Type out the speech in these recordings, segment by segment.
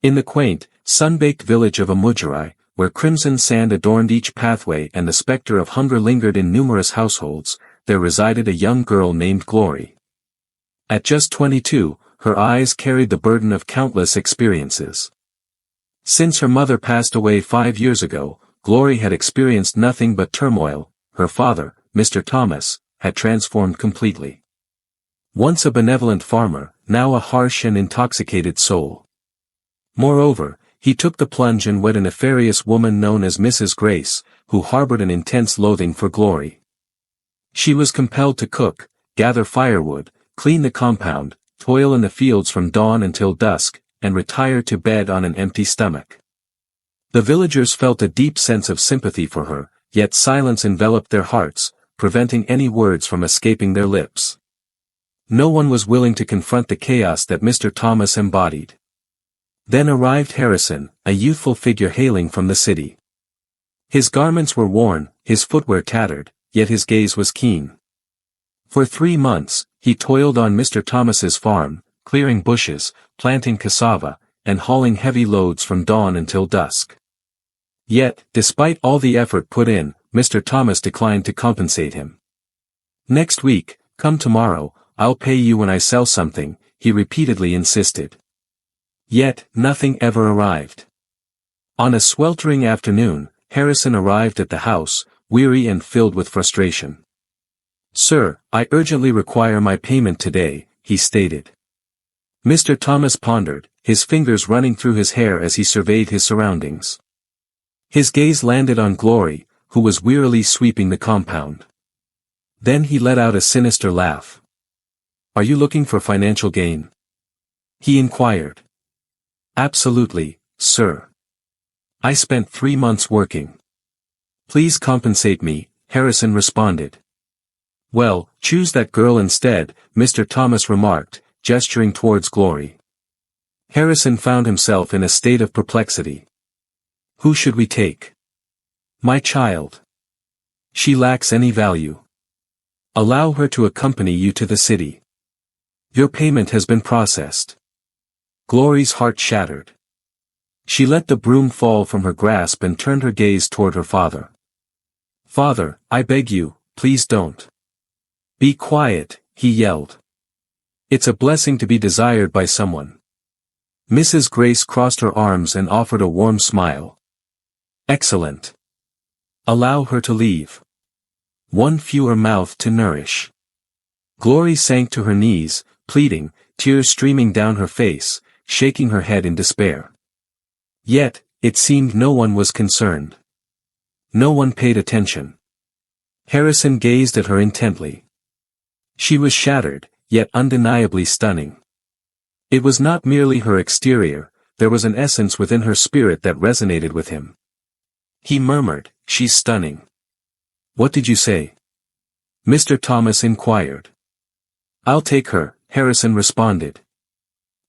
In the quaint, sun-baked village of Amujirai, where crimson sand adorned each pathway and the specter of hunger lingered in numerous households, there resided a young girl named Glory. At just 22, her eyes carried the burden of countless experiences. Since her mother passed away 5 years ago, Glory had experienced nothing but turmoil. Her father, Mr. Thomas, had transformed completely. Once a benevolent farmer, now a harsh and intoxicated soul. Moreover, he took the plunge and wed a nefarious woman known as Mrs. Grace, who harbored an intense loathing for Glory. She was compelled to cook, gather firewood, clean the compound, toil in the fields from dawn until dusk, and retire to bed on an empty stomach. The villagers felt a deep sense of sympathy for her, yet silence enveloped their hearts, preventing any words from escaping their lips. No one was willing to confront the chaos that Mr. Thomas embodied. Then arrived Harrison, a youthful figure hailing from the city. His garments were worn, his footwear tattered, yet his gaze was keen. For 3 months, he toiled on Mr. Thomas's farm, clearing bushes, planting cassava, and hauling heavy loads from dawn until dusk. Yet, despite all the effort put in, Mr. Thomas declined to compensate him. "Next week, come tomorrow, I'll pay you when I sell something," he repeatedly insisted. Yet, nothing ever arrived. On a sweltering afternoon, Harrison arrived at the house, weary and filled with frustration. "Sir, I urgently require my payment today," he stated. Mr. Thomas pondered, his fingers running through his hair as he surveyed his surroundings. His gaze landed on Glory, who was wearily sweeping the compound. Then he let out a sinister laugh. "Are you looking for financial gain?" he inquired. "Absolutely, sir. I spent 3 months working. Please compensate me," Harrison responded. "Well, choose that girl instead," Mr. Thomas remarked, gesturing towards Glory. Harrison found himself in a state of perplexity. "Who should we take?" "My child. She lacks any value. Allow her to accompany you to the city. Your payment has been processed." Glory's heart shattered. She let the broom fall from her grasp and turned her gaze toward her father. "Father, I beg you, please don't." "Be quiet," he yelled. "It's a blessing to be desired by someone." Mrs. Grace crossed her arms and offered a warm smile. "Excellent. Allow her to leave. One fewer mouth to nourish." Glory sank to her knees, pleading, tears streaming down her face, shaking her head in despair. Yet, it seemed no one was concerned. No one paid attention. Harrison gazed at her intently. She was shattered, yet undeniably stunning. It was not merely her exterior, there was an essence within her spirit that resonated with him. He murmured, "She's stunning." "What did you say?" Mr. Thomas inquired. "I'll take her," Harrison responded.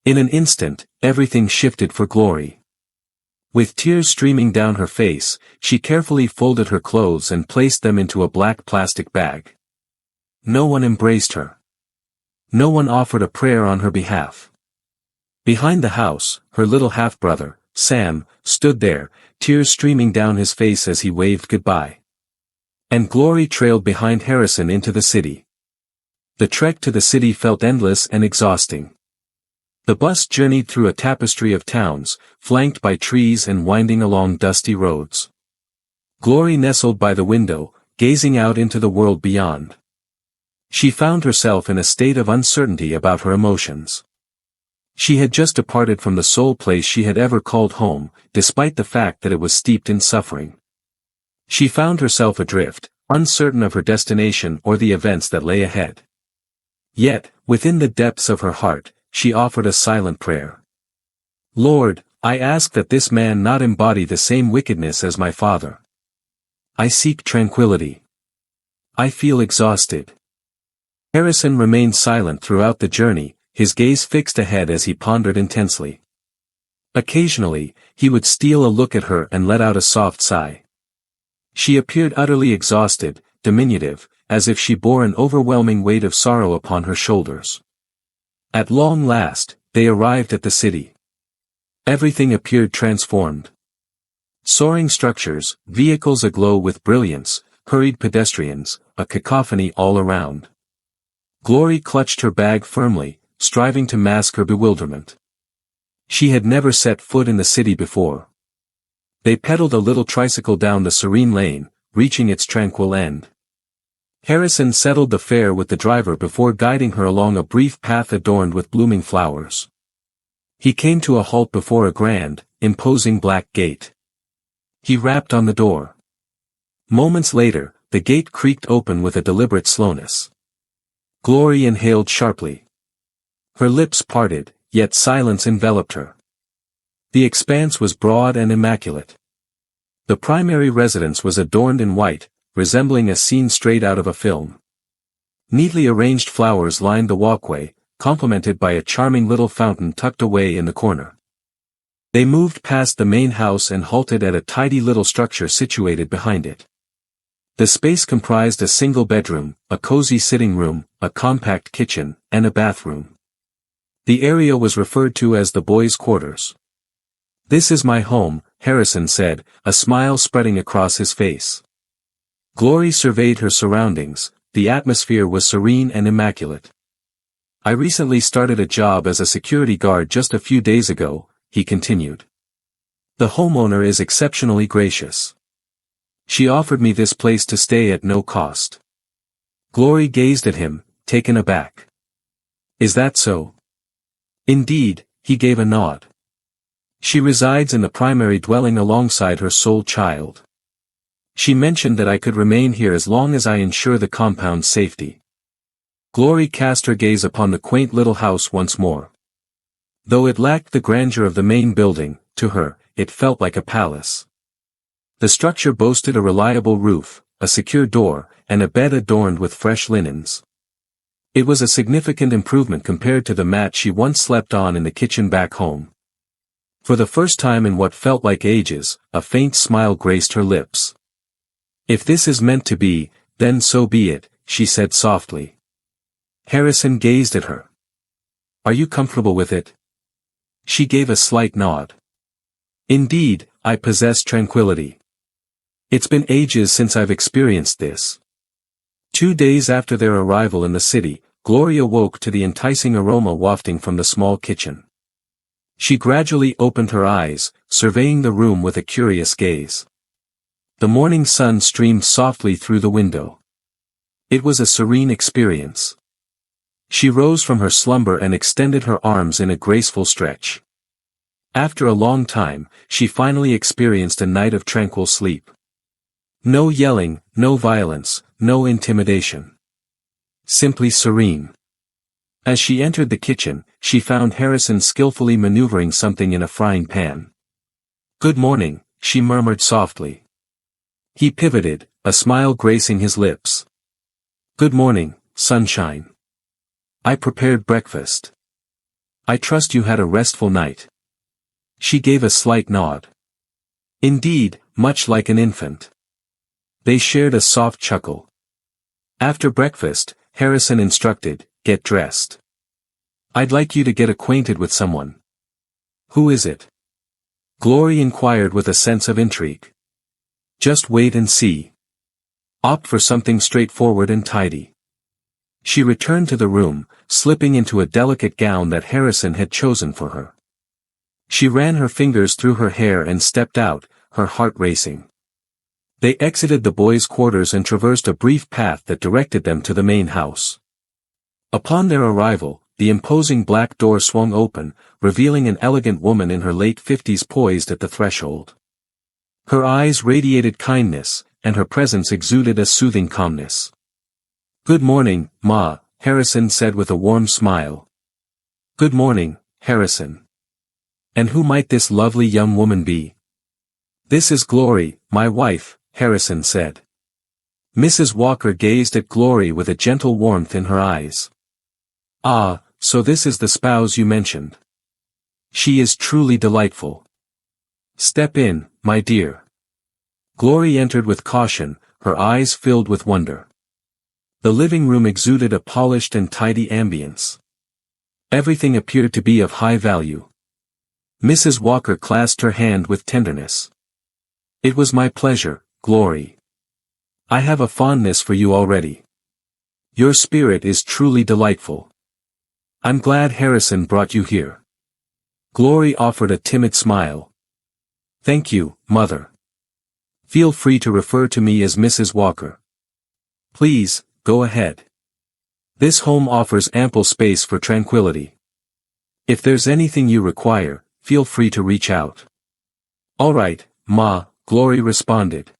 In an instant, everything shifted for Glory. With tears streaming down her face, she carefully folded her clothes and placed them into a black plastic bag. No one embraced her. No one offered a prayer on her behalf. Behind the house, her little half-brother, Sam, stood there, tears streaming down his face as he waved goodbye. And Glory trailed behind Harrison into the city. The trek to the city felt endless and exhausting. The bus journeyed through a tapestry of towns, flanked by trees and winding along dusty roads. Glory nestled by the window, gazing out into the world beyond. She found herself in a state of uncertainty about her emotions. She had just departed from the sole place she had ever called home, despite the fact that it was steeped in suffering. She found herself adrift, uncertain of her destination or the events that lay ahead. Yet, within the depths of her heart, she offered a silent prayer. "Lord, I ask that this man not embody the same wickedness as my father. I seek tranquility. I feel exhausted." Harrison remained silent throughout the journey, his gaze fixed ahead as he pondered intensely. Occasionally, he would steal a look at her and let out a soft sigh. She appeared utterly exhausted, diminutive, as if she bore an overwhelming weight of sorrow upon her shoulders. At long last, they arrived at the city. Everything appeared transformed. Soaring structures, vehicles aglow with brilliance, hurried pedestrians, a cacophony all around. Glory clutched her bag firmly, striving to mask her bewilderment. She had never set foot in the city before. They pedaled a little tricycle down the serene lane, reaching its tranquil end. Harrison settled the fare with the driver before guiding her along a brief path adorned with blooming flowers. He came to a halt before a grand, imposing black gate. He rapped on the door. Moments later, the gate creaked open with a deliberate slowness. Glory inhaled sharply. Her lips parted, yet silence enveloped her. The expanse was broad and immaculate. The primary residence was adorned in white, resembling a scene straight out of a film. Neatly arranged flowers lined the walkway, complemented by a charming little fountain tucked away in the corner. They moved past the main house and halted at a tidy little structure situated behind it. The space comprised a single bedroom, a cozy sitting room, a compact kitchen, and a bathroom. The area was referred to as the boys' quarters. "This is my home," Harrison said, a smile spreading across his face. Glory surveyed her surroundings. The atmosphere was serene and immaculate. "I recently started a job as a security guard just a few days ago," he continued. "The homeowner is exceptionally gracious. She offered me this place to stay at no cost." Glory gazed at him, taken aback. "Is that so?" "Indeed," he gave a nod. "She resides in the primary dwelling alongside her sole child. She mentioned that I could remain here as long as I ensure the compound's safety." Glory cast her gaze upon the quaint little house once more. Though it lacked the grandeur of the main building, to her, it felt like a palace. The structure boasted a reliable roof, a secure door, and a bed adorned with fresh linens. It was a significant improvement compared to the mat she once slept on in the kitchen back home. For the first time in what felt like ages, a faint smile graced her lips. "If this is meant to be, then so be it," she said softly. Harrison gazed at her. "Are you comfortable with it?" She gave a slight nod. "Indeed, I possess tranquility. It's been ages since I've experienced this." 2 days after their arrival in the city, Glory awoke to the enticing aroma wafting from the small kitchen. She gradually opened her eyes, surveying the room with a curious gaze. The morning sun streamed softly through the window. It was a serene experience. She rose from her slumber and extended her arms in a graceful stretch. After a long time, she finally experienced a night of tranquil sleep. No yelling, no violence, no intimidation. Simply serene. As she entered the kitchen, she found Harrison skillfully maneuvering something in a frying pan. "Good morning," she murmured softly. He pivoted, a smile gracing his lips. "Good morning, sunshine. I prepared breakfast. I trust you had a restful night." She gave a slight nod. "Indeed, much like an infant." They shared a soft chuckle. After breakfast, Harrison instructed, "Get dressed. I'd like you to get acquainted with someone." "Who is it?" Glory inquired with a sense of intrigue. "Just wait and see. Opt for something straightforward and tidy." She returned to the room, slipping into a delicate gown that Harrison had chosen for her. She ran her fingers through her hair and stepped out, her heart racing. They exited the boys' quarters and traversed a brief path that directed them to the main house. Upon their arrival, the imposing black door swung open, revealing an elegant woman in her late 50s poised at the threshold. Her eyes radiated kindness, and her presence exuded a soothing calmness. "Good morning, Ma," Harrison said with a warm smile. "Good morning, Harrison. And who might this lovely young woman be?" "This is Glory, my wife," Harrison said. Mrs. Walker gazed at Glory with a gentle warmth in her eyes. "Ah, so this is the spouse you mentioned. She is truly delightful. Step in, my dear." Glory entered with caution, her eyes filled with wonder. The living room exuded a polished and tidy ambience. Everything appeared to be of high value. Mrs. Walker clasped her hand with tenderness. It was my pleasure, Glory. I have a fondness for you already. Your spirit is truly delightful. I'm glad Harrison brought you here. Glory offered a timid smile. Thank you, Mother. Feel free to refer to me as Mrs. Walker. Please, go ahead. This home offers ample space for tranquility. If there's anything you require, feel free to reach out. All right, Ma, Glory responded.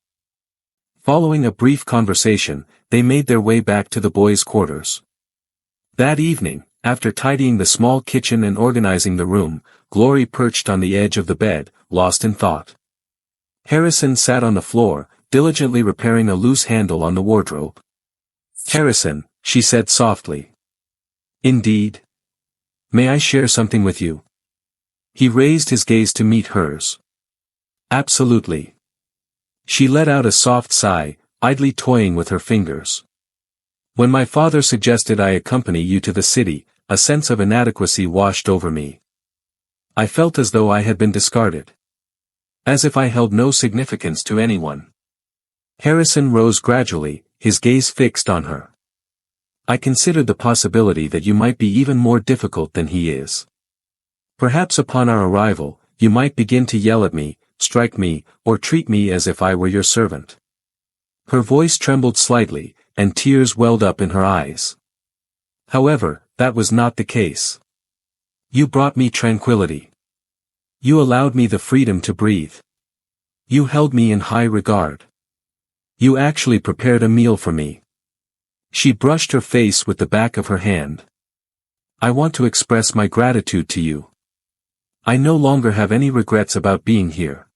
Following a brief conversation, they made their way back to the boys' quarters. That evening, after tidying the small kitchen and organizing the room, Glory perched on the edge of the bed, lost in thought. Harrison sat on the floor, diligently repairing a loose handle on the wardrobe. Harrison, she said softly. Indeed. May I share something with you? He raised his gaze to meet hers. Absolutely. She let out a soft sigh, idly toying with her fingers. When my father suggested I accompany you to the city, a sense of inadequacy washed over me. I felt as though I had been discarded. As if I held no significance to anyone. Harrison rose gradually, his gaze fixed on her. I considered the possibility that you might be even more difficult than he is. Perhaps upon our arrival, you might begin to yell at me, strike me, or treat me as if I were your servant. Her voice trembled slightly, and tears welled up in her eyes. However, that was not the case. You brought me tranquility. You allowed me the freedom to breathe. You held me in high regard. You actually prepared a meal for me. She brushed her face with the back of her hand. I want to express my gratitude to you. I no longer have any regrets about being here.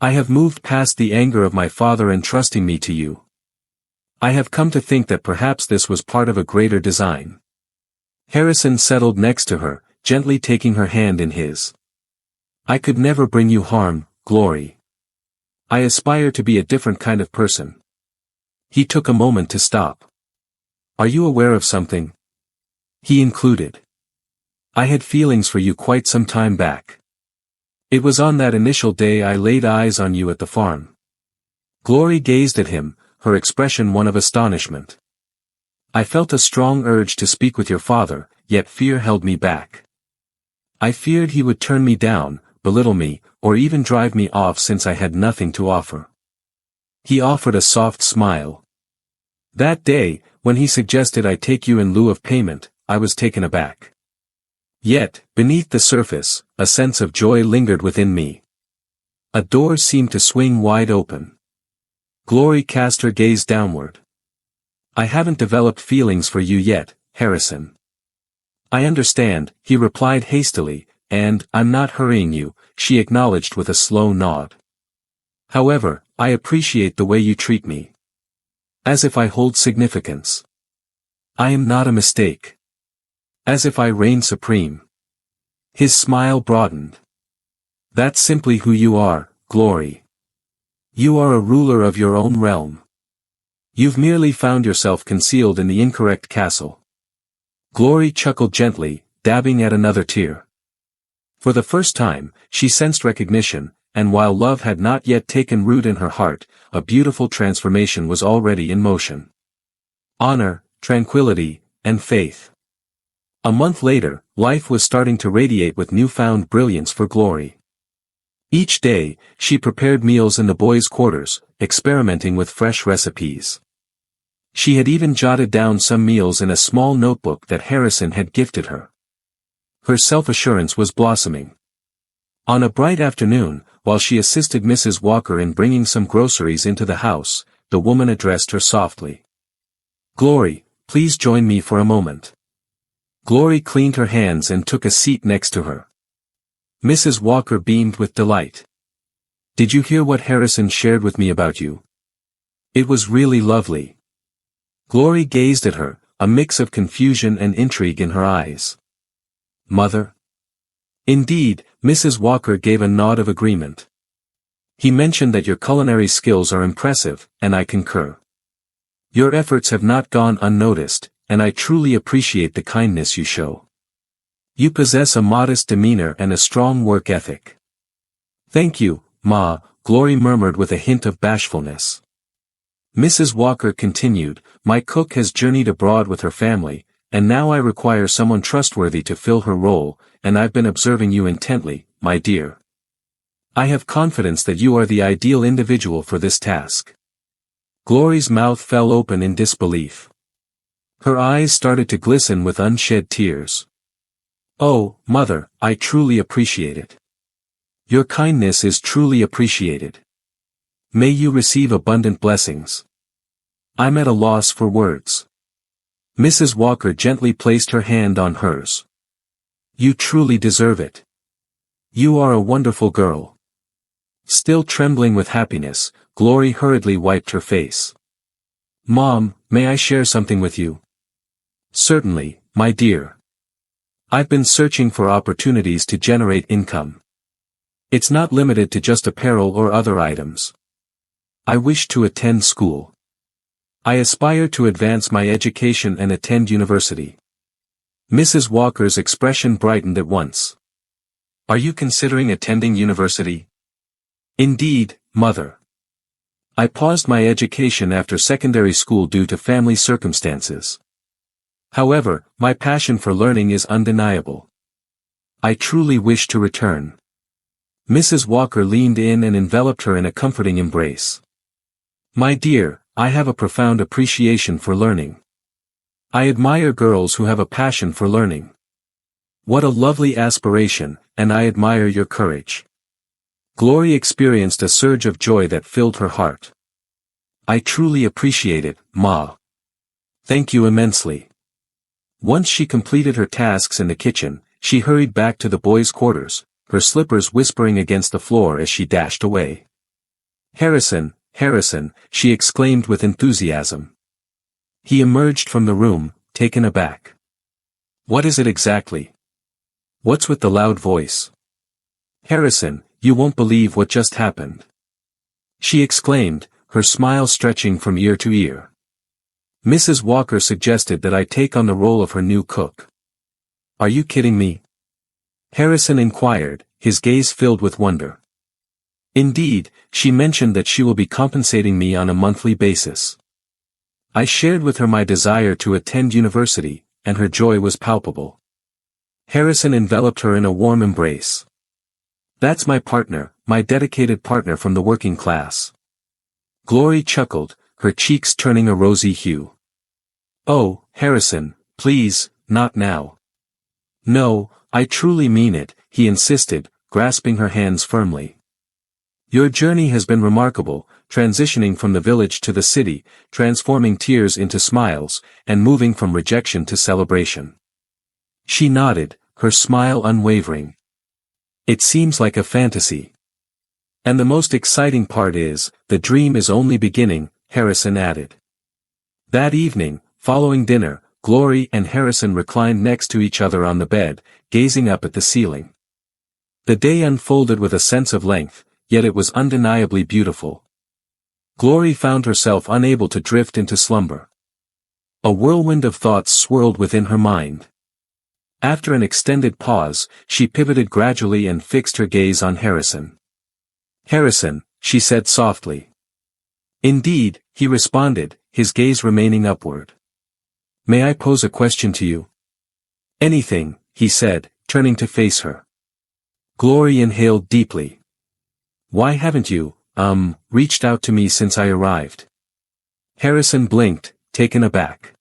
I have moved past the anger of my father entrusting me to you. I have come to think that perhaps this was part of a greater design. Harrison settled next to her, gently taking her hand in his. I could never bring you harm, Glory. I aspire to be a different kind of person. He took a moment to stop. Are you aware of something? He included. I had feelings for you quite some time back. It was on that initial day I laid eyes on you at the farm. Glory gazed at him, her expression one of astonishment. I felt a strong urge to speak with your father, yet fear held me back. I feared he would turn me down, belittle me, or even drive me off since I had nothing to offer. He offered a soft smile. That day, when he suggested I take you in lieu of payment, I was taken aback. Yet, beneath the surface, a sense of joy lingered within me. A door seemed to swing wide open. Glory cast her gaze downward. I haven't developed feelings for you yet, Harrison. I understand, he replied hastily, and, I'm not hurrying you, she acknowledged with a slow nod. However, I appreciate the way you treat me. As if I hold significance. I am not a mistake. As if I reign supreme. His smile broadened. That's simply who you are, Glory. You are a ruler of your own realm. You've merely found yourself concealed in the incorrect castle. Glory chuckled gently, dabbing at another tear. For the first time, she sensed recognition, and while love had not yet taken root in her heart, a beautiful transformation was already in motion. Honor, tranquility, and faith. A month later, life was starting to radiate with newfound brilliance for Glory. Each day, she prepared meals in the boys' quarters, experimenting with fresh recipes. She had even jotted down some meals in a small notebook that Harrison had gifted her. Her self-assurance was blossoming. On a bright afternoon, while she assisted Mrs. Walker in bringing some groceries into the house, the woman addressed her softly. Glory, please join me for a moment. Glory cleaned her hands and took a seat next to her. Mrs. Walker beamed with delight. Did you hear what Harrison shared with me about you? It was really lovely. Glory gazed at her, a mix of confusion and intrigue in her eyes. Mother? Indeed, Mrs. Walker gave a nod of agreement. He mentioned that your culinary skills are impressive, and I concur. Your efforts have not gone unnoticed, and I truly appreciate the kindness you show. You possess a modest demeanor and a strong work ethic. Thank you, Ma, Glory murmured with a hint of bashfulness. Mrs. Walker continued, my cook has journeyed abroad with her family, and now I require someone trustworthy to fill her role, and I've been observing you intently, my dear. I have confidence that you are the ideal individual for this task. Glory's mouth fell open in disbelief. Her eyes started to glisten with unshed tears. Oh, Mother, I truly appreciate it. Your kindness is truly appreciated. May you receive abundant blessings. I'm at a loss for words. Mrs. Walker gently placed her hand on hers. You truly deserve it. You are a wonderful girl. Still trembling with happiness, Glory hurriedly wiped her face. Mom, may I share something with you? Certainly, my dear. I've been searching for opportunities to generate income. It's not limited to just apparel or other items. I wish to attend school. I aspire to advance my education and attend university. Mrs. Walker's expression brightened at once. Are you considering attending university? Indeed, Mother. I paused my education after secondary school due to family circumstances. However, my passion for learning is undeniable. I truly wish to return. Mrs. Walker leaned in and enveloped her in a comforting embrace. My dear, I have a profound appreciation for learning. I admire girls who have a passion for learning. What a lovely aspiration, and I admire your courage. Glory experienced a surge of joy that filled her heart. I truly appreciate it, Ma. Thank you immensely. Once she completed her tasks in the kitchen, she hurried back to the boys' quarters, her slippers whispering against the floor as she dashed away. Harrison, Harrison, she exclaimed with enthusiasm. He emerged from the room, taken aback. What is it exactly? What's with the loud voice? Harrison, you won't believe what just happened. She exclaimed, her smile stretching from ear to ear. Mrs. Walker suggested that I take on the role of her new cook. Are you kidding me? Harrison inquired, his gaze filled with wonder. Indeed, she mentioned that she will be compensating me on a monthly basis. I shared with her my desire to attend university, and her joy was palpable. Harrison enveloped her in a warm embrace. That's my partner, my dedicated partner from the working class. Glory chuckled, her cheeks turning a rosy hue. Oh, Harrison, please, not now. No, I truly mean it, he insisted, grasping her hands firmly. Your journey has been remarkable, transitioning from the village to the city, transforming tears into smiles, and moving from rejection to celebration. She nodded, her smile unwavering. It seems like a fantasy. And the most exciting part is, the dream is only beginning, Harrison added. That evening, following dinner, Glory and Harrison reclined next to each other on the bed, gazing up at the ceiling. The day unfolded with a sense of length, yet it was undeniably beautiful. Glory found herself unable to drift into slumber. A whirlwind of thoughts swirled within her mind. After an extended pause, she pivoted gradually and fixed her gaze on Harrison. Harrison, she said softly. Indeed, he responded, his gaze remaining upward. May I pose a question to you? Anything, he said, turning to face her. Glory inhaled deeply. Why haven't you, reached out to me since I arrived? Harrison blinked, taken aback.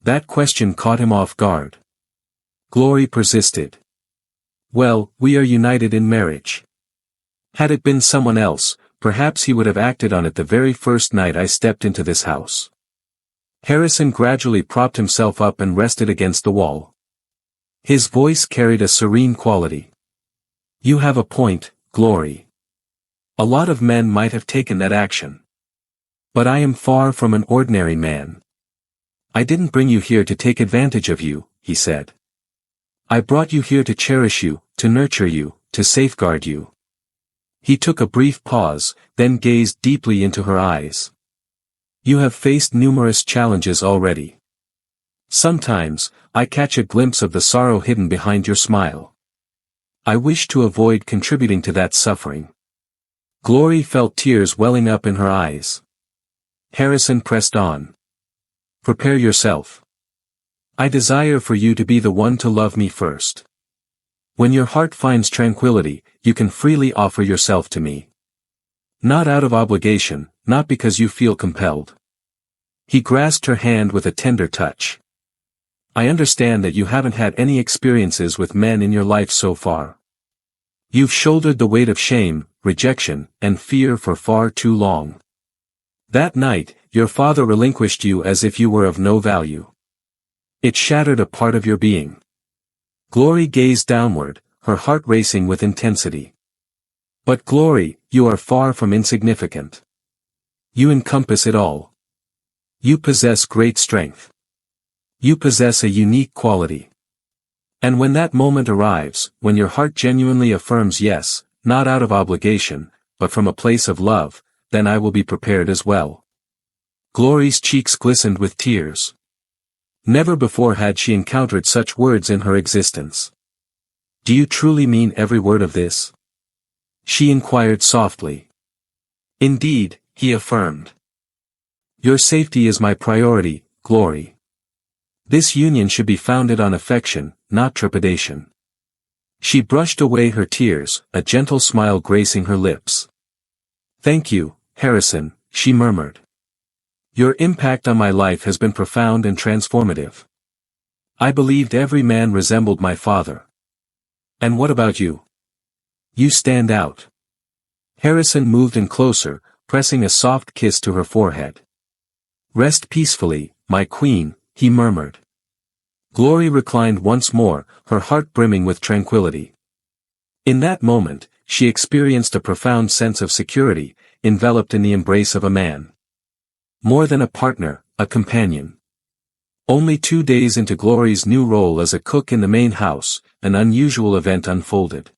That question caught him off guard. Glory persisted. Well, we are united in marriage. Had it been someone else, perhaps he would have acted on it the very first night I stepped into this house. Harrison gradually propped himself up and rested against the wall. His voice carried a serene quality. You have a point, Glory. A lot of men might have taken that action. But I am far from an ordinary man. I didn't bring you here to take advantage of you, he said. I brought you here to cherish you, to nurture you, to safeguard you. He took a brief pause, then gazed deeply into her eyes. You have faced numerous challenges already. Sometimes, I catch a glimpse of the sorrow hidden behind your smile. I wish to avoid contributing to that suffering. Glory felt tears welling up in her eyes. Harrison pressed on. Prepare yourself. I desire for you to be the one to love me first. When your heart finds tranquility, you can freely offer yourself to me. Not out of obligation, not because you feel compelled. He grasped her hand with a tender touch. I understand that you haven't had any experiences with men in your life so far. You've shouldered the weight of shame, rejection, and fear for far too long. That night, your father relinquished you as if you were of no value. It shattered a part of your being. Glory gazed downward, her heart racing with intensity. But Glory, you are far from insignificant. You encompass it all. You possess great strength. You possess a unique quality. And when that moment arrives, when your heart genuinely affirms yes, not out of obligation, but from a place of love, then I will be prepared as well. Glory's cheeks glistened with tears. Never before had she encountered such words in her existence. Do you truly mean every word of this? She inquired softly. Indeed, he affirmed. Your safety is my priority, Glory. This union should be founded on affection, not trepidation. She brushed away her tears, a gentle smile gracing her lips. Thank you, Harrison, she murmured. Your impact on my life has been profound and transformative. I believed every man resembled my father. And what about you? You stand out. Harrison moved in closer, pressing a soft kiss to her forehead. Rest peacefully, my queen, he murmured. Glory reclined once more, her heart brimming with tranquility. In that moment, she experienced a profound sense of security, enveloped in the embrace of a man. More than a partner, a companion. Only 2 days into Glory's new role as a cook in the main house, an unusual event unfolded.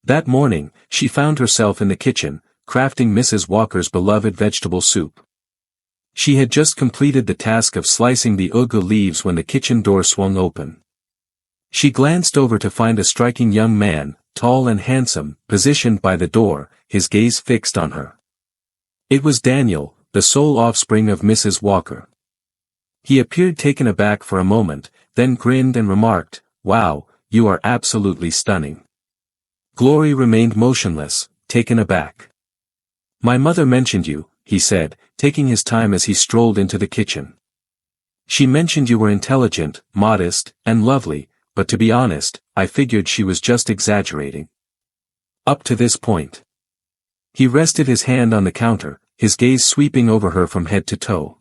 That morning, she found herself in the kitchen, crafting Mrs. Walker's beloved vegetable soup. She had just completed the task of slicing the ugu leaves when the kitchen door swung open. She glanced over to find a striking young man, tall and handsome, positioned by the door, his gaze fixed on her. It was Daniel, the sole offspring of Mrs. Walker. He appeared taken aback for a moment, then grinned and remarked, "Wow, you are absolutely stunning." Glory remained motionless, taken aback. "My mother mentioned you," he said, taking his time as he strolled into the kitchen. "She mentioned you were intelligent, modest, and lovely, but to be honest, I figured she was just exaggerating. Up to this point." He rested his hand on the counter, his gaze sweeping over her from head to toe.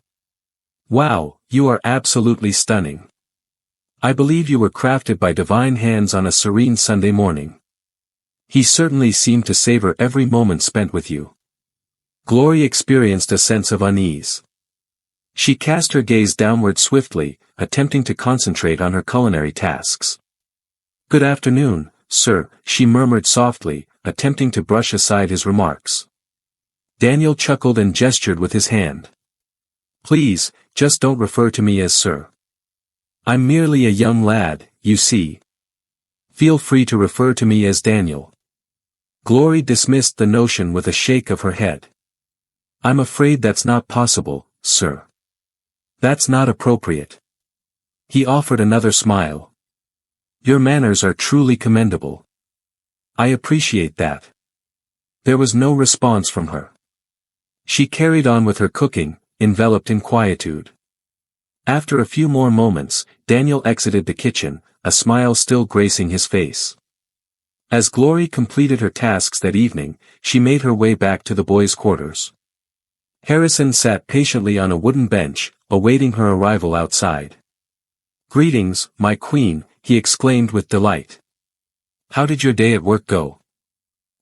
"Wow, you are absolutely stunning. I believe you were crafted by divine hands on a serene Sunday morning. He certainly seemed to savor every moment spent with you." Glory experienced a sense of unease. She cast her gaze downward swiftly, attempting to concentrate on her culinary tasks. "Good afternoon, sir," she murmured softly, attempting to brush aside his remarks. Daniel chuckled and gestured with his hand. "Please, just don't refer to me as sir. I'm merely a young lad, you see. Feel free to refer to me as Daniel." Glory dismissed the notion with a shake of her head. "I'm afraid that's not possible, sir. That's not appropriate." He offered another smile. "Your manners are truly commendable. I appreciate that." There was no response from her. She carried on with her cooking, enveloped in quietude. After a few more moments, Daniel exited the kitchen, a smile still gracing his face. As Glory completed her tasks that evening, she made her way back to the boys' quarters. Harrison sat patiently on a wooden bench, awaiting her arrival outside. "Greetings, my queen," he exclaimed with delight. "How did your day at work go?"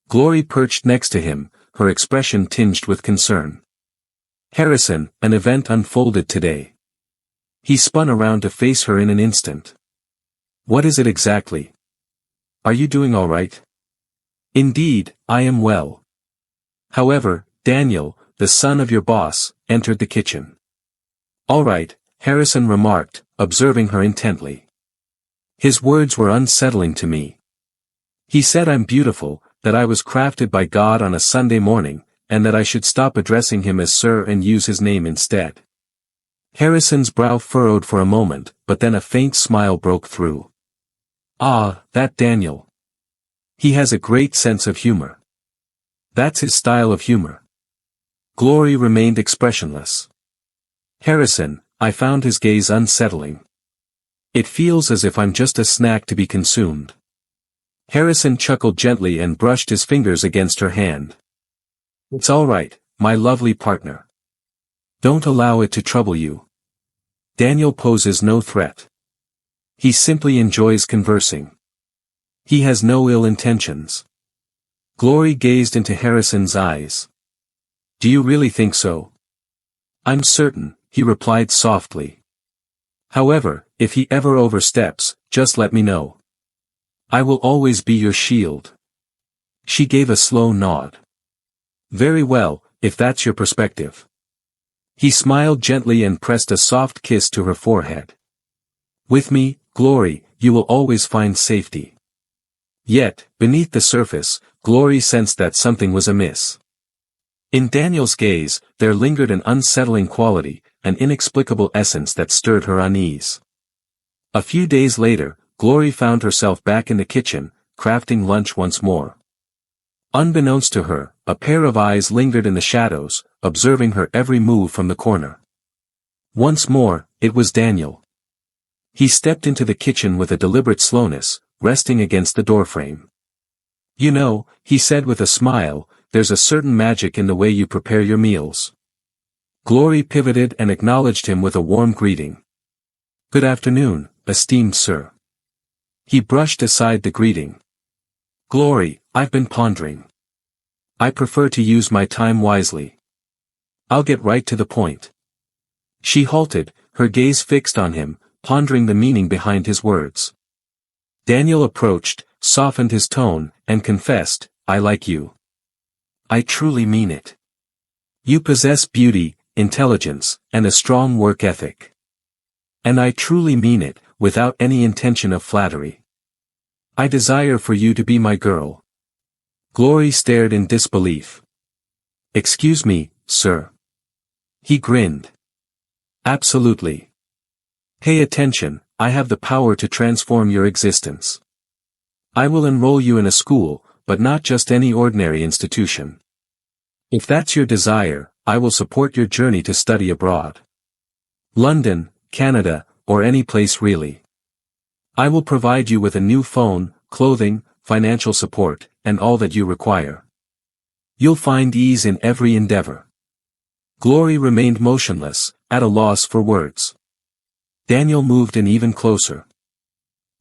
Glory perched next to him, her expression tinged with concern. "Harrison, an event unfolded today." He spun around to face her in an instant. "What is it exactly? Are you doing all right?" "Indeed, I am well. However, Daniel, the son of your boss, entered the kitchen." "All right, Harrison remarked, observing her intently. His words were unsettling to me. He said I'm beautiful, that I was crafted by God on a Sunday morning, and that I should stop addressing him as sir and use his name instead. Harrison's brow furrowed for a moment, but then a faint smile broke through. Ah, that Daniel. He has a great sense of humor. That's his style of humor. Glory remained expressionless. Harrison, I found his gaze unsettling. It feels as if I'm just a snack to be consumed. Harrison chuckled gently and brushed his fingers against her hand. It's all right, my lovely partner. Don't allow it to trouble you. Daniel poses no threat. He simply enjoys conversing. He has no ill intentions. Glory gazed into Harrison's eyes. Do you really think so? I'm certain, he replied softly. However, if he ever oversteps, just let me know. I will always be your shield. She gave a slow nod. Very well, if that's your perspective. He smiled gently and pressed a soft kiss to her forehead. With me, Glory, you will always find safety. Yet, beneath the surface, Glory sensed that something was amiss. In Daniel's gaze, there lingered an unsettling quality, an inexplicable essence that stirred her unease. A few days later, Glory found herself back in the kitchen, crafting lunch once more. Unbeknownst to her, a pair of eyes lingered in the shadows, observing her every move from the corner. Once more, it was Daniel. He stepped into the kitchen with a deliberate slowness, resting against the doorframe. You know, he said with a smile, there's a certain magic in the way you prepare your meals. Glory pivoted and acknowledged him with a warm greeting. Good afternoon, esteemed sir. He brushed aside the greeting. Glory, I've been pondering. I prefer to use my time wisely. I'll get right to the point. She halted, her gaze fixed on him, pondering the meaning behind his words. Daniel approached, softened his tone, and confessed, I like you. I truly mean it. You possess beauty, intelligence, and a strong work ethic. And I truly mean it, without any intention of flattery. I desire for you to be my girl. Glory stared in disbelief. Excuse me, sir. He grinned. Absolutely. Pay attention, I have the power to transform your existence. I will enroll you in a school, but not just any ordinary institution. If that's your desire, I will support your journey to study abroad. London, Canada, or any place really. I will provide you with a new phone, clothing, financial support, and all that you require. You'll find ease in every endeavor. Glory remained motionless, at a loss for words. Daniel moved in even closer.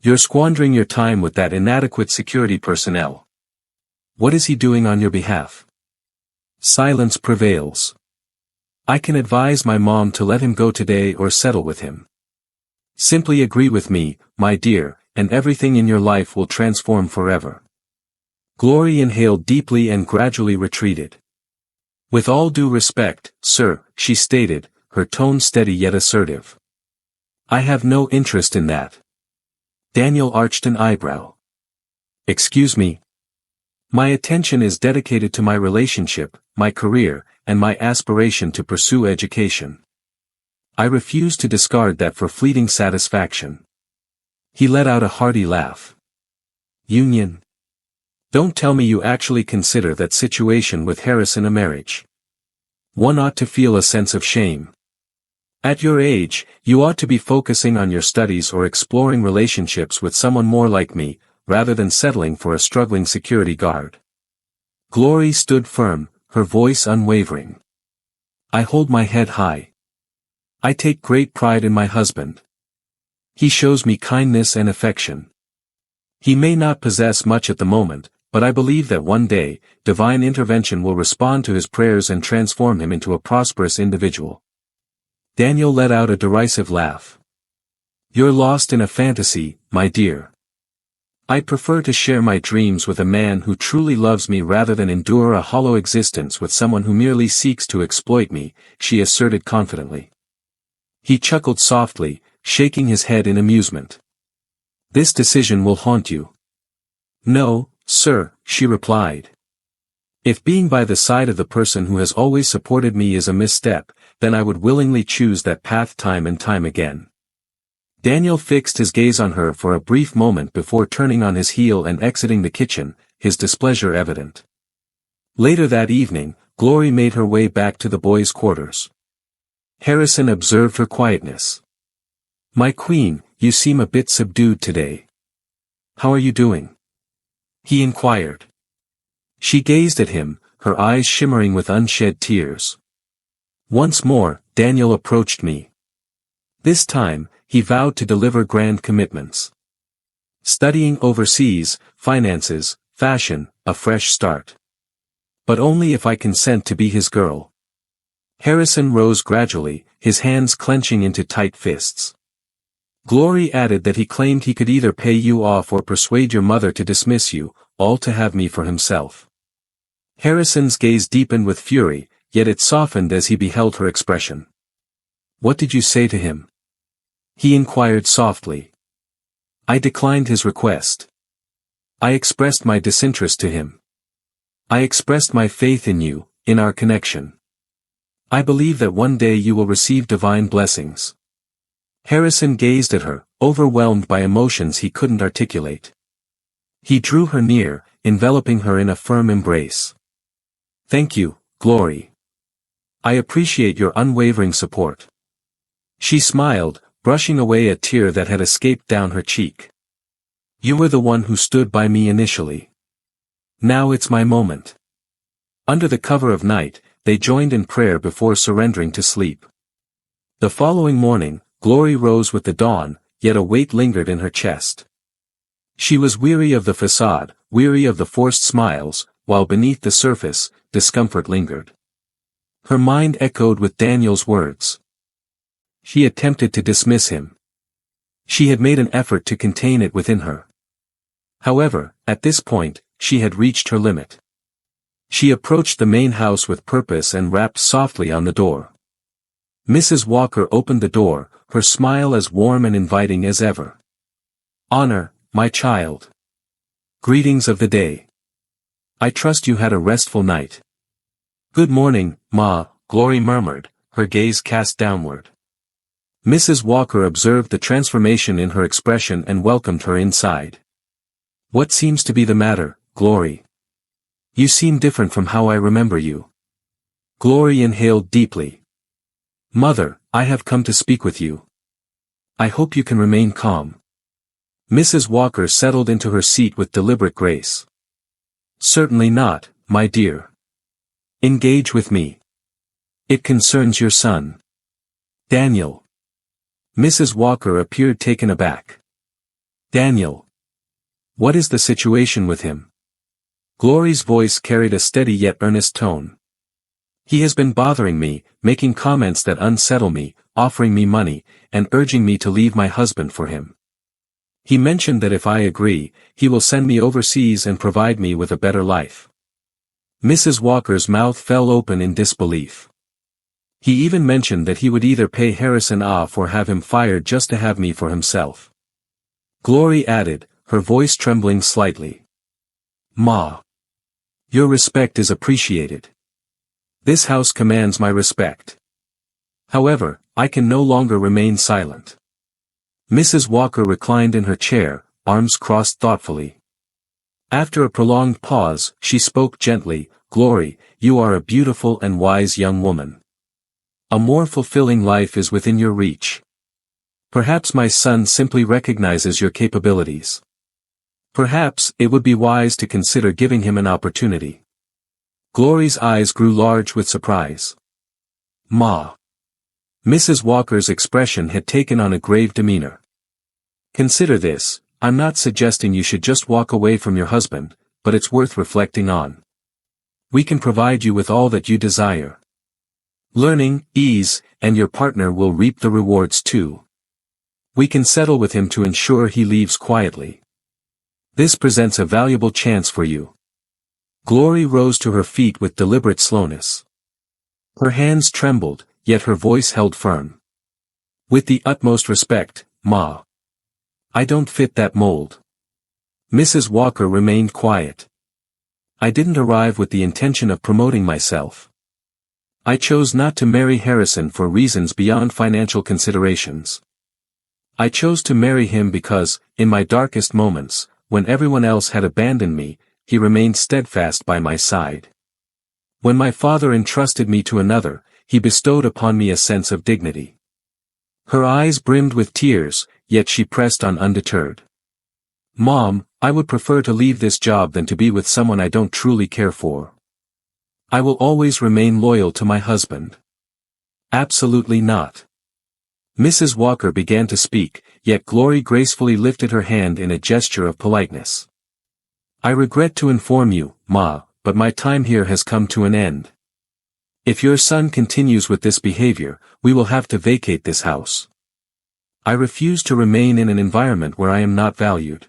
You're squandering your time with that inadequate security personnel. What is he doing on your behalf? Silence prevails. I can advise my mom to let him go today or settle with him. Simply agree with me, my dear, and everything in your life will transform forever. Glory inhaled deeply and gradually retreated. With all due respect, sir, she stated, her tone steady yet assertive. I have no interest in that. Daniel arched an eyebrow. Excuse me. My attention is dedicated to my relationship, my career, and my aspiration to pursue education. I refuse to discard that for fleeting satisfaction. He let out a hearty laugh. Union? Don't tell me you actually consider that situation with Harrison a marriage. One ought to feel a sense of shame. At your age, you ought to be focusing on your studies or exploring relationships with someone more like me, rather than settling for a struggling security guard. Glory stood firm, her voice unwavering. I hold my head high. I take great pride in my husband. He shows me kindness and affection. He may not possess much at the moment, but I believe that one day, divine intervention will respond to his prayers and transform him into a prosperous individual. Daniel let out a derisive laugh. You're lost in a fantasy, my dear. I prefer to share my dreams with a man who truly loves me rather than endure a hollow existence with someone who merely seeks to exploit me, she asserted confidently. He chuckled softly, shaking his head in amusement. This decision will haunt you. No, sir, she replied. If being by the side of the person who has always supported me is a misstep, then I would willingly choose that path time and time again. Daniel fixed his gaze on her for a brief moment before turning on his heel and exiting the kitchen, his displeasure evident. Later that evening, Glory made her way back to the boys' quarters. Harrison observed her quietness. "My queen, you seem a bit subdued today. How are you doing?" he inquired. She gazed at him, her eyes shimmering with unshed tears. Once more, Daniel approached me. This time, he vowed to deliver grand commitments. Studying overseas, finances, fashion, a fresh start. But only if I consent to be his girl. Harrison rose gradually, his hands clenching into tight fists. Glory added that he claimed he could either pay you off or persuade your mother to dismiss you, all to have me for himself. Harrison's gaze deepened with fury, yet it softened as he beheld her expression. "What did you say to him?" he inquired softly. "I declined his request. I expressed my disinterest to him. I expressed my faith in you, in our connection. I believe that one day you will receive divine blessings." Harrison gazed at her, overwhelmed by emotions he couldn't articulate. He drew her near, enveloping her in a firm embrace. "Thank you, Glory. I appreciate your unwavering support." She smiled, brushing away a tear that had escaped down her cheek. "You were the one who stood by me initially. Now it's my moment." Under the cover of night, they joined in prayer before surrendering to sleep. The following morning, Glory rose with the dawn, yet a weight lingered in her chest. She was weary of the facade, weary of the forced smiles, while beneath the surface, discomfort lingered. Her mind echoed with Daniel's words. She attempted to dismiss him. She had made an effort to contain it within her. However, at this point, she had reached her limit. She approached the main house with purpose and rapped softly on the door. Mrs. Walker opened the door, her smile as warm and inviting as ever. "Honor, my child. Greetings of the day. I trust you had a restful night." "Good morning, Ma," Glory murmured, her gaze cast downward. Mrs. Walker observed the transformation in her expression and welcomed her inside. "What seems to be the matter, Glory? You seem different from how I remember you." Glory inhaled deeply. "Mother, I have come to speak with you. I hope you can remain calm." Mrs. Walker settled into her seat with deliberate grace. "Certainly not, my dear. Engage with me. It concerns your son, Daniel." Mrs. Walker appeared taken aback. "Daniel. What is the situation with him?" Glory's voice carried a steady yet earnest tone. "He has been bothering me, making comments that unsettle me, offering me money, and urging me to leave my husband for him. He mentioned that if I agree, he will send me overseas and provide me with a better life." Mrs. Walker's mouth fell open in disbelief. "He even mentioned that he would either pay Harrison off or have him fired just to have me for himself," Glory added, her voice trembling slightly. "Ma. Your respect is appreciated. This house commands my respect. However, I can no longer remain silent." Mrs. Walker reclined in her chair, arms crossed thoughtfully. After a prolonged pause, she spoke gently, "Glory, you are a beautiful and wise young woman. A more fulfilling life is within your reach. Perhaps my son simply recognizes your capabilities. Perhaps it would be wise to consider giving him an opportunity." Glory's eyes grew large with surprise. "Ma." Mrs. Walker's expression had taken on a grave demeanor. "Consider this, I'm not suggesting you should just walk away from your husband, but it's worth reflecting on. We can provide you with all that you desire. Learning, ease, and your partner will reap the rewards too. We can settle with him to ensure he leaves quietly. This presents a valuable chance for you." Glory rose to her feet with deliberate slowness. Her hands trembled, yet her voice held firm. With the utmost respect, Ma. I don't fit that mold. Mrs. Walker remained quiet. I didn't arrive with the intention of promoting myself. I chose not to marry Harrison for reasons beyond financial considerations. I chose to marry him because, in my darkest moments, when everyone else had abandoned me, he remained steadfast by my side. When my father entrusted me to another, he bestowed upon me a sense of dignity. Her eyes brimmed with tears, yet she pressed on undeterred. Mom, I would prefer to leave this job than to be with someone I don't truly care for. I will always remain loyal to my husband. Absolutely not. Mrs. Walker began to speak, yet Glory gracefully lifted her hand in a gesture of politeness. I regret to inform you, Ma, but my time here has come to an end. If your son continues with this behavior, we will have to vacate this house. I refuse to remain in an environment where I am not valued.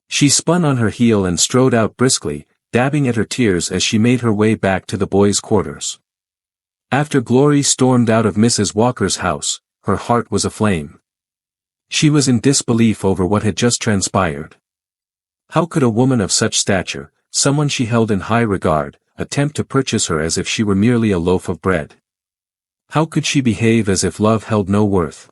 She spun on her heel and strode out briskly, dabbing at her tears as she made her way back to the boys' quarters. After Glory stormed out of Mrs. Walker's house, her heart was aflame. She was in disbelief over what had just transpired. How could a woman of such stature, someone she held in high regard, attempt to purchase her as if she were merely a loaf of bread? How could she behave as if love held no worth?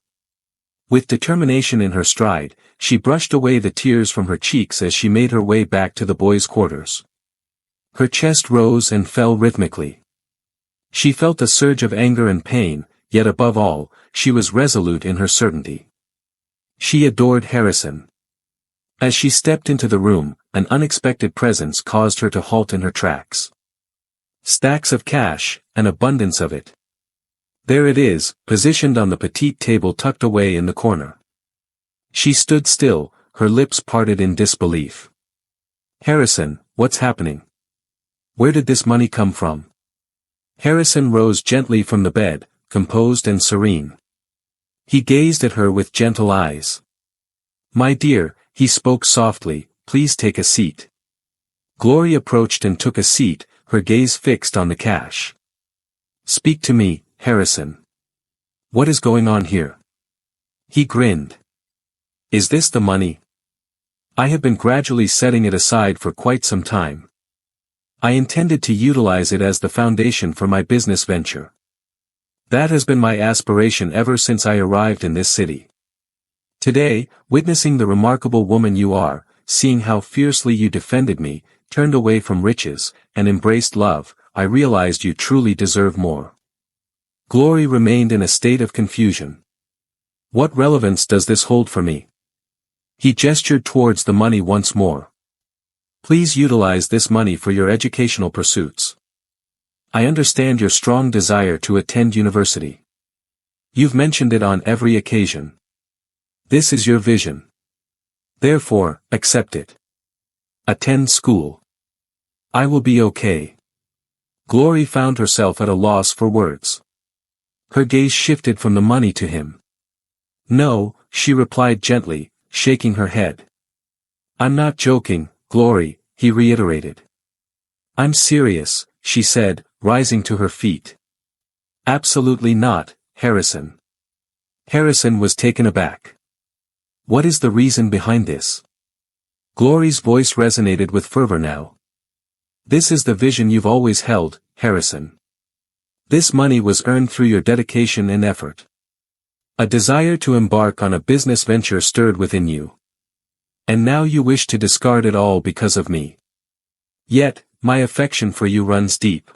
With determination in her stride, she brushed away the tears from her cheeks as she made her way back to the boys' quarters. Her chest rose and fell rhythmically. She felt a surge of anger and pain, yet above all, she was resolute in her certainty. She adored Harrison. As she stepped into the room, an unexpected presence caused her to halt in her tracks. Stacks of cash, an abundance of it. There it is, positioned on the petite table tucked away in the corner. She stood still, her lips parted in disbelief. Harrison, what's happening? Where did this money come from? Harrison rose gently from the bed, composed and serene. He gazed at her with gentle eyes. My dear, he spoke softly, please take a seat. Glory approached and took a seat, her gaze fixed on the cash. Speak to me, Harrison. What is going on here? He grinned. Is this the money? I have been gradually setting it aside for quite some time. I intended to utilize it as the foundation for my business venture. That has been my aspiration ever since I arrived in this city. Today, witnessing the remarkable woman you are, seeing how fiercely you defended me, turned away from riches, and embraced love, I realized you truly deserve more. Glory remained in a state of confusion. What relevance does this hold for me? He gestured towards the money once more. Please utilize this money for your educational pursuits. I understand your strong desire to attend university. You've mentioned it on every occasion. This is your vision. Therefore, accept it. Attend school. I will be okay. Glory found herself at a loss for words. Her gaze shifted from the money to him. No, she replied gently, shaking her head. I'm not joking, Glory, he reiterated. I'm serious, she said, rising to her feet. Absolutely not, Harrison. Harrison was taken aback. What is the reason behind this? Glory's voice resonated with fervor now. This is the vision you've always held, Harrison. This money was earned through your dedication and effort. A desire to embark on a business venture stirred within you. And now you wish to discard it all because of me. Yet, my affection for you runs deep.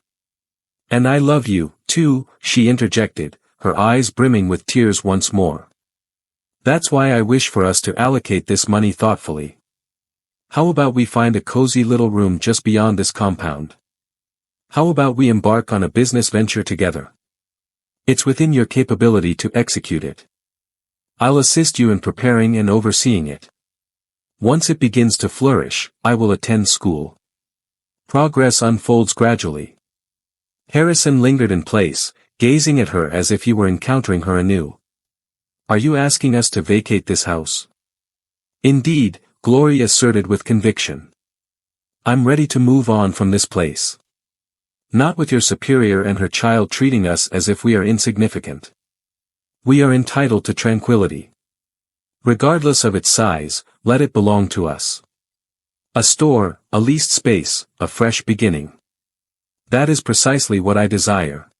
And I love you, too, she interjected, her eyes brimming with tears once more. That's why I wish for us to allocate this money thoughtfully. How about we find a cozy little room just beyond this compound? How about we embark on a business venture together? It's within your capability to execute it. I'll assist you in preparing and overseeing it. Once it begins to flourish, I will attend school. Progress unfolds gradually. Harrison lingered in place, gazing at her as if he were encountering her anew. Are you asking us to vacate this house? Indeed, Glory asserted with conviction. I'm ready to move on from this place. Not with your superior and her child treating us as if we are insignificant. We are entitled to tranquility. Regardless of its size, let it belong to us. A store, a leased space, a fresh beginning. That is precisely what I desire.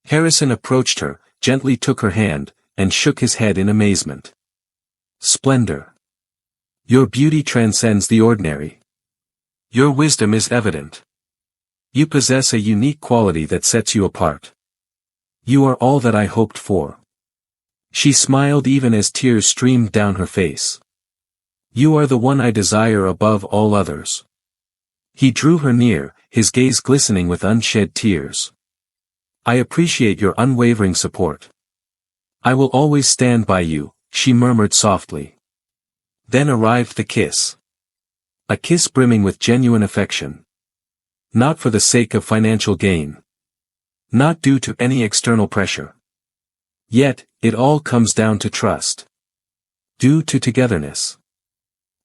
Harrison approached her, gently took her hand, and shook his head in amazement. Splendor. Your beauty transcends the ordinary. Your wisdom is evident. You possess a unique quality that sets you apart. You are all that I hoped for. She smiled even as tears streamed down her face. You are the one I desire above all others. He drew her near, his gaze glistening with unshed tears. I appreciate your unwavering support. I will always stand by you, she murmured softly. Then arrived the kiss. A kiss brimming with genuine affection. Not for the sake of financial gain. Not due to any external pressure. Yet, it all comes down to trust. Due to togetherness.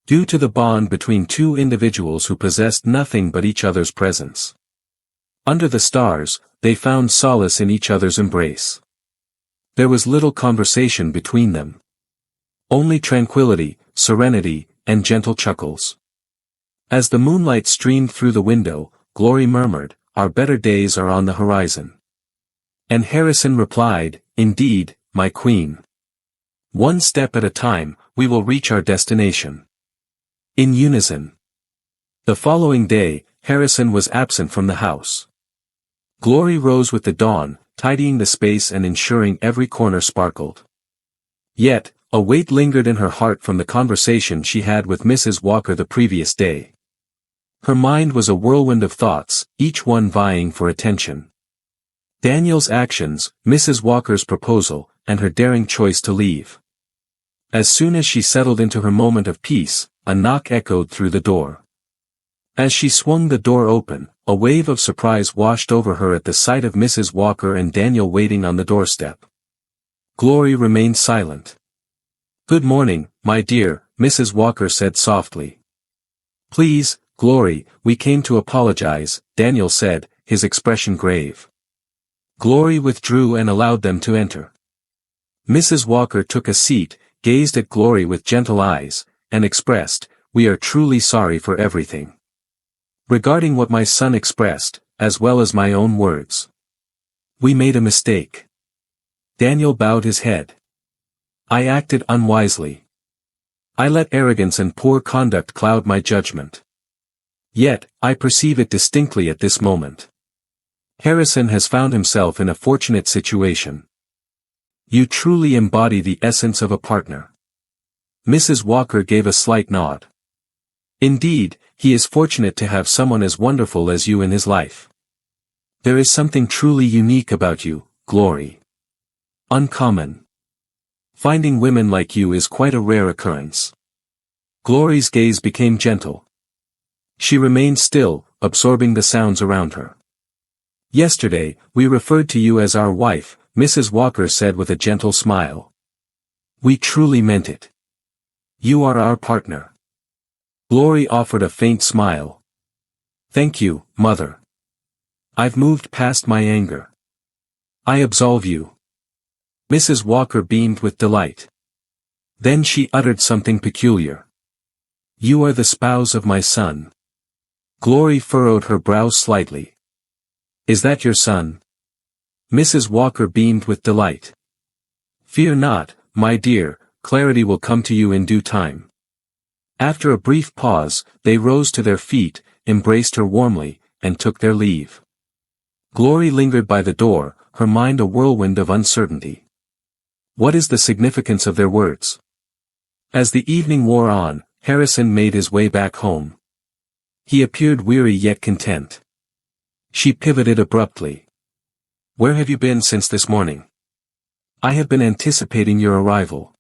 Due to the bond between two individuals who possessed nothing but each other's presence. Under the stars, they found solace in each other's embrace. There was little conversation between them. Only tranquility, serenity, and gentle chuckles. As the moonlight streamed through the window, Glory murmured, "Our better days are on the horizon." And Harrison replied, "Indeed, my queen. One step at a time, we will reach our destination." In unison. The following day, Harrison was absent from the house. Glory rose with the dawn, tidying the space and ensuring every corner sparkled. Yet, a weight lingered in her heart from the conversation she had with Mrs. Walker the previous day. Her mind was a whirlwind of thoughts, each one vying for attention. Daniel's actions, Mrs. Walker's proposal, and her daring choice to leave. As soon as she settled into her moment of peace, a knock echoed through the door. As she swung the door open, a wave of surprise washed over her at the sight of Mrs. Walker and Daniel waiting on the doorstep. Glory remained silent. "Good morning, my dear," Mrs. Walker said softly. "Please, Glory, we came to apologize," Daniel said, his expression grave. Glory withdrew and allowed them to enter. Mrs. Walker took a seat, gazed at Glory with gentle eyes, and expressed, "We are truly sorry for everything. Regarding what my son expressed, as well as my own words. We made a mistake." Daniel bowed his head. "I acted unwisely. I let arrogance and poor conduct cloud my judgment. Yet, I perceive it distinctly at this moment. Harrison has found himself in a fortunate situation. You truly embody the essence of a partner." Mrs. Walker gave a slight nod. "Indeed, he is fortunate to have someone as wonderful as you in his life. There is something truly unique about you, Glory. Uncommon. Finding women like you is quite a rare occurrence." Glory's gaze became gentle. She remained still, absorbing the sounds around her. "Yesterday, we referred to you as our wife," Mrs. Walker said with a gentle smile. "We truly meant it. You are our partner." Glory offered a faint smile. "Thank you, Mother. I've moved past my anger. I absolve you." Mrs. Walker beamed with delight. Then she uttered something peculiar. "You are the spouse of my son." Glory furrowed her brows slightly. "Is that your son?" Mrs. Walker beamed with delight. "Fear not, my dear, clarity will come to you in due time." After a brief pause, they rose to their feet, embraced her warmly, and took their leave. Glory lingered by the door, her mind a whirlwind of uncertainty. What is the significance of their words? As the evening wore on, Harrison made his way back home. He appeared weary yet content. She pivoted abruptly. "Where have you been since this morning? I have been anticipating your arrival."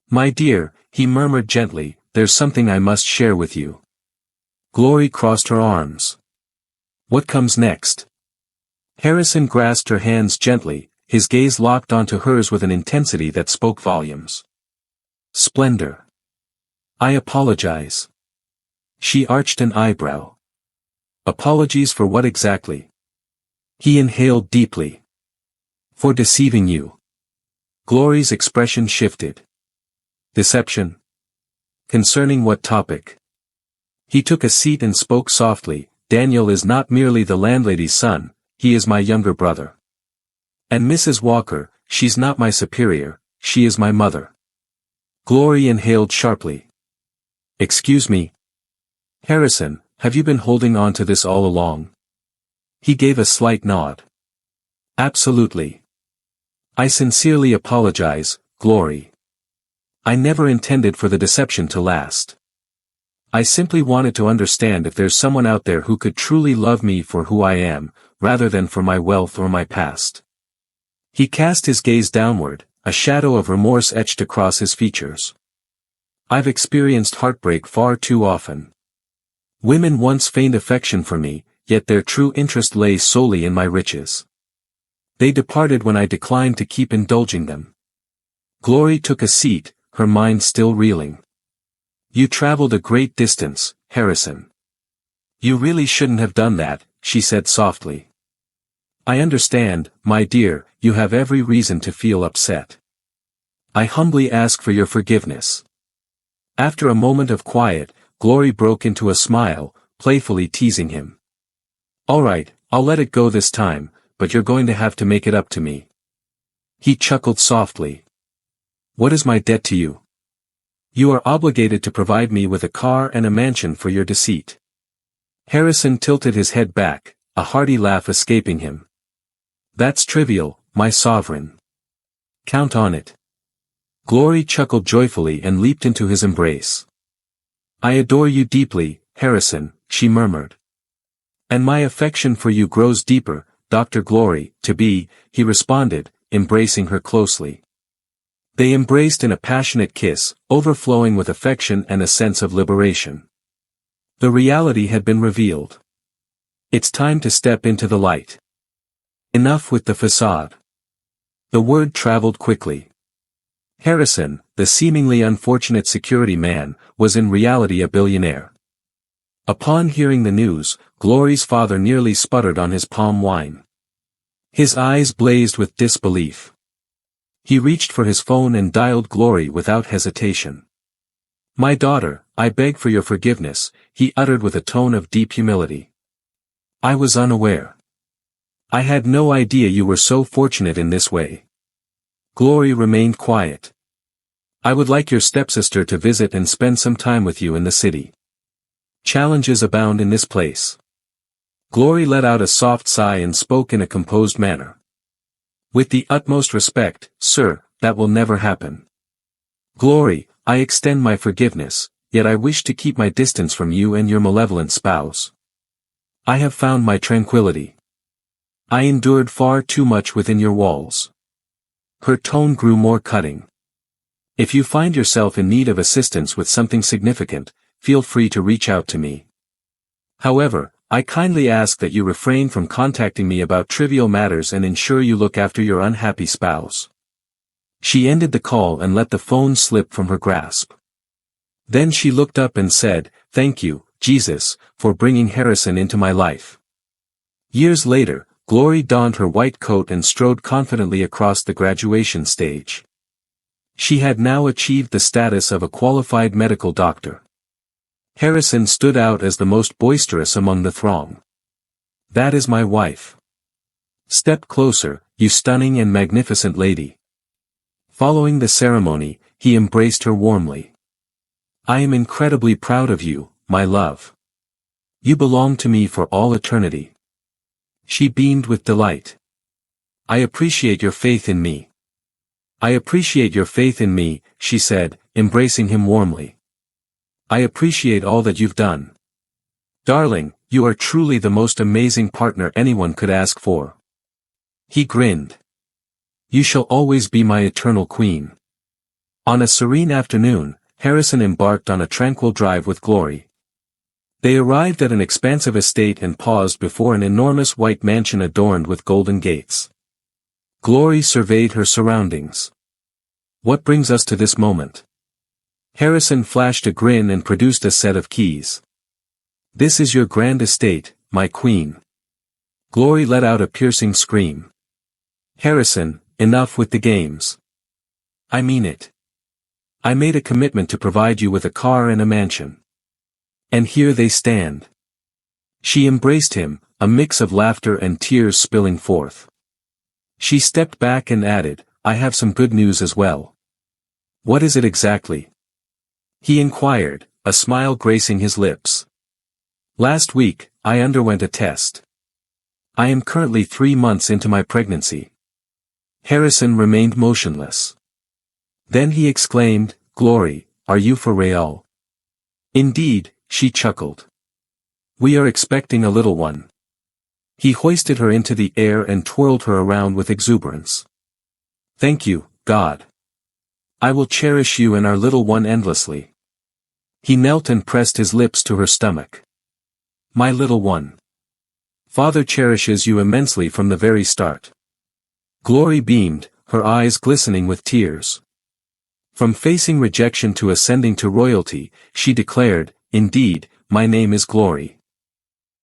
"My dear," he murmured gently, "there's something I must share with you." Glory crossed her arms. "What comes next?" Harrison grasped her hands gently, his gaze locked onto hers with an intensity that spoke volumes. "Splendor. I apologize." She arched an eyebrow. "Apologies for what exactly?" He inhaled deeply. "For deceiving you. Glory's expression shifted. Deception? Concerning what topic? He took a seat and spoke softly, Daniel is not merely the landlady's son, he is my younger brother. And Mrs. Walker, she's not my superior, she is my mother. Glory inhaled sharply. Excuse me. Harrison, have you been holding on to this all along? He gave a slight nod. Absolutely. I sincerely apologize, Glory. I never intended for the deception to last. I simply wanted to understand if there's someone out there who could truly love me for who I am, rather than for my wealth or my past. He cast his gaze downward, a shadow of remorse etched across his features. I've experienced heartbreak far too often. Women once feigned affection for me, yet their true interest lay solely in my riches. They departed when I declined to keep indulging them. Glory took a seat, her mind still reeling. You traveled a great distance, Harrison. You really shouldn't have done that, she said softly. I understand, my dear, you have every reason to feel upset. I humbly ask for your forgiveness. After a moment of quiet, Glory broke into a smile, playfully teasing him. All right, I'll let it go this time, but you're going to have to make it up to me. He chuckled softly. What is my debt to you? You are obligated to provide me with a car and a mansion for your deceit. Harrison tilted his head back, a hearty laugh escaping him. That's trivial, my sovereign. Count on it. Glory chuckled joyfully and leaped into his embrace. I adore you deeply, Harrison, she murmured. And my affection for you grows deeper, Dr. Glory, to be, he responded, embracing her closely. They embraced in a passionate kiss, overflowing with affection and a sense of liberation. The reality had been revealed. It's time to step into the light. Enough with the facade. The word traveled quickly. Harrison, the seemingly unfortunate security man, was in reality a billionaire. Upon hearing the news, Glory's father nearly sputtered on his palm wine. His eyes blazed with disbelief. He reached for his phone and dialed Glory without hesitation. My daughter, I beg for your forgiveness, he uttered with a tone of deep humility. I was unaware. I had no idea you were so fortunate in this way. Glory remained quiet. I would like your stepsister to visit and spend some time with you in the city. Challenges abound in this place. Glory let out a soft sigh and spoke in a composed manner. With the utmost respect, sir, that will never happen. Glory, I extend my forgiveness, yet I wish to keep my distance from you and your malevolent spouse. I have found my tranquility. I endured far too much within your walls. Her tone grew more cutting. If you find yourself in need of assistance with something significant, feel free to reach out to me. However, I kindly ask that you refrain from contacting me about trivial matters and ensure you look after your unhappy spouse. She ended the call and let the phone slip from her grasp. Then she looked up and said, Thank you, Jesus, for bringing Harrison into my life. Years later, Glory donned her white coat and strode confidently across the graduation stage. She had now achieved the status of a qualified medical doctor. Harrison stood out as the most boisterous among the throng. That is my wife. Step closer, you stunning and magnificent lady. Following the ceremony, he embraced her warmly. I am incredibly proud of you, my love. You belong to me for all eternity. She beamed with delight. I appreciate your faith in me. I appreciate your faith in me, she said, embracing him warmly. I appreciate all that you've done. Darling, you are truly the most amazing partner anyone could ask for. He grinned. You shall always be my eternal queen. On a serene afternoon, Harrison embarked on a tranquil drive with Glory. They arrived at an expansive estate and paused before an enormous white mansion adorned with golden gates. Glory surveyed her surroundings. What brings us to this moment? Harrison flashed a grin and produced a set of keys. This is your grand estate, my queen. Glory let out a piercing scream. Harrison, enough with the games. I mean it. I made a commitment to provide you with a car and a mansion. And here they stand. She embraced him, a mix of laughter and tears spilling forth. She stepped back and added, I have some good news as well. What is it exactly? He inquired, a smile gracing his lips. Last week, I underwent a test. I am currently 3 months into my pregnancy. Harrison remained motionless. Then he exclaimed, Glory, are you for real? Indeed, she chuckled. We are expecting a little one. He hoisted her into the air and twirled her around with exuberance. Thank you, God. I will cherish you and our little one endlessly. He knelt and pressed his lips to her stomach. My little one. Father cherishes you immensely from the very start. Glory beamed, her eyes glistening with tears. From facing rejection to ascending to royalty, she declared, Indeed, my name is Glory.